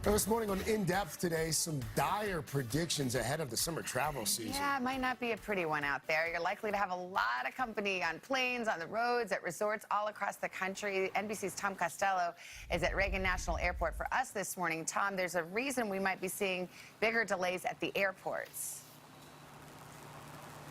Well, this morning on In Depth today, some dire predictions ahead of the summer travel season. Yeah, it might not be a pretty one out there. You're likely to have a lot of company on planes, on the roads, at resorts all across the country. NBC's Tom Costello is at Reagan National Airport for us this morning. Tom, there's a reason we might be seeing bigger delays at the airports.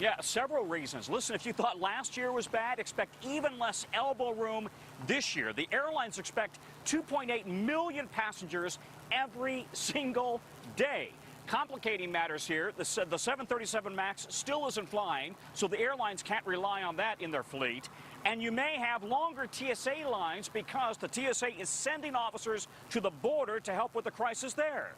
Yeah, several reasons. Listen, if you thought last year was bad, expect even less elbow room this year. The airlines expect 2.8 million passengers every single day. Complicating matters here, the 737 MAX still isn't flying, so the airlines can't rely on that in their fleet. And you may have longer TSA lines because the TSA is sending officers to the border to help with the crisis there.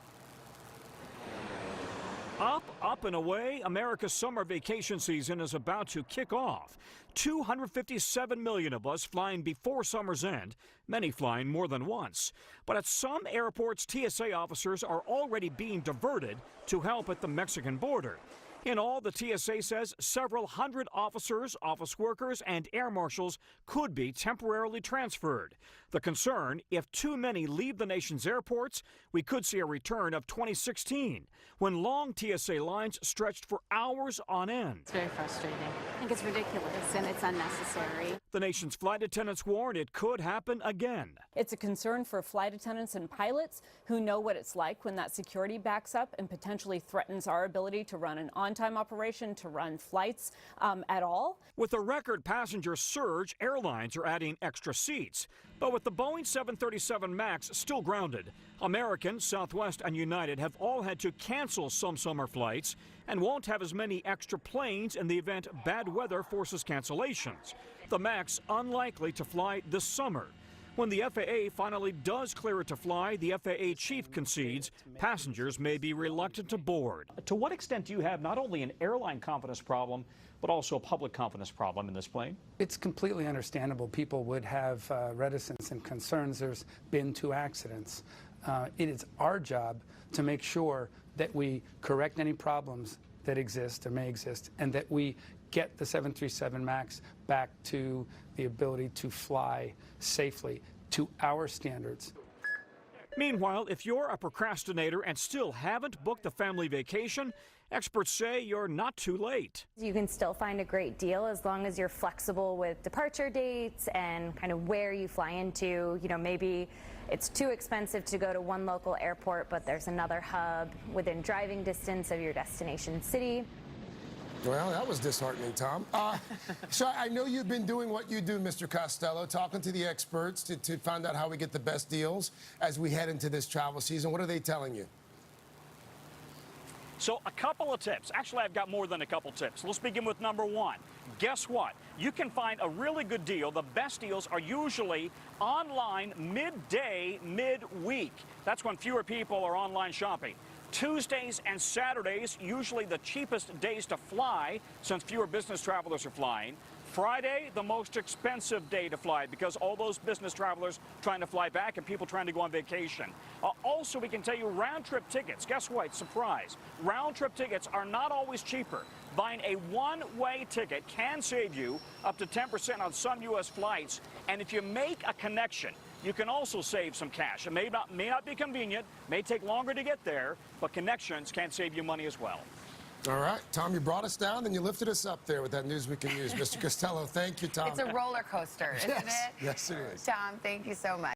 Up and away, America's summer vacation season is about to kick off. 257 million of us flying before summer's end, many flying more than once. But at some airports, TSA officers are already being diverted to help at the Mexican border. In all, the TSA says several hundred officers, office workers, and air marshals could be temporarily transferred. The concern, if too many leave the nation's airports, we could see a return of 2016, when long TSA lines stretched for hours on end. It's very frustrating. I think it's ridiculous and it's unnecessary. The nation's flight attendants warn it could happen again. It's a concern for flight attendants and pilots who know what it's like when that security backs up and potentially threatens our ability to run an on-time operation, to run flights at all. With a record passenger surge, airlines are adding extra seats. But with the Boeing 737 MAX still grounded, American, Southwest, and United have all had to cancel some summer flights and won't have as many extra planes in the event bad weather forces cancellations. The MAX unlikely to fly this summer. When the FAA finally does clear it to fly, the FAA chief concedes passengers may be reluctant to board. To what extent do you have not only an airline confidence problem, but also a public confidence problem in this plane? It's completely understandable. People would have reticence and concerns. There's been 2 accidents. It is our job to make sure that we correct any problems that exist or may exist, and that we get the 737 MAX back to the ability to fly safely to our standards. Meanwhile, if you're a procrastinator and still haven't booked the family vacation, experts say you're not too late. You can still find a great deal as long as you're flexible with departure dates and kind of where you fly into. You know, maybe it's too expensive to go to one local airport, but there's another hub within driving distance of your destination city. Well, that was disheartening, Tom. So I know you've been doing what you do, Mr. Costello, talking to the experts to find out how we get the best deals as we head into this travel season. What are they telling you? So a couple of tips. Actually, I've got more than a couple tips. Let's begin with number 1. Guess what? You can find a really good deal. The best deals are usually online midday, midweek. That's when fewer people are online shopping. Tuesdays and Saturdays, usually the cheapest days to fly since fewer business travelers are flying. Friday, the most expensive day to fly because all those business travelers trying to fly back and people trying to go on vacation. Also, we can tell you round-trip tickets. Guess what? Surprise. Round-trip tickets are not always cheaper. Buying a one-way ticket can save you up to 10% on some U.S. flights. And if you make a connection, you can also save some cash. It may not be convenient, may take longer to get there, but connections can save you money as well. All right, Tom, you brought us down, then you lifted us up there with that news we can use. Mr. Costello, thank you, Tom. It's a roller coaster, isn't it? Yes, it is. Tom, thank you so much.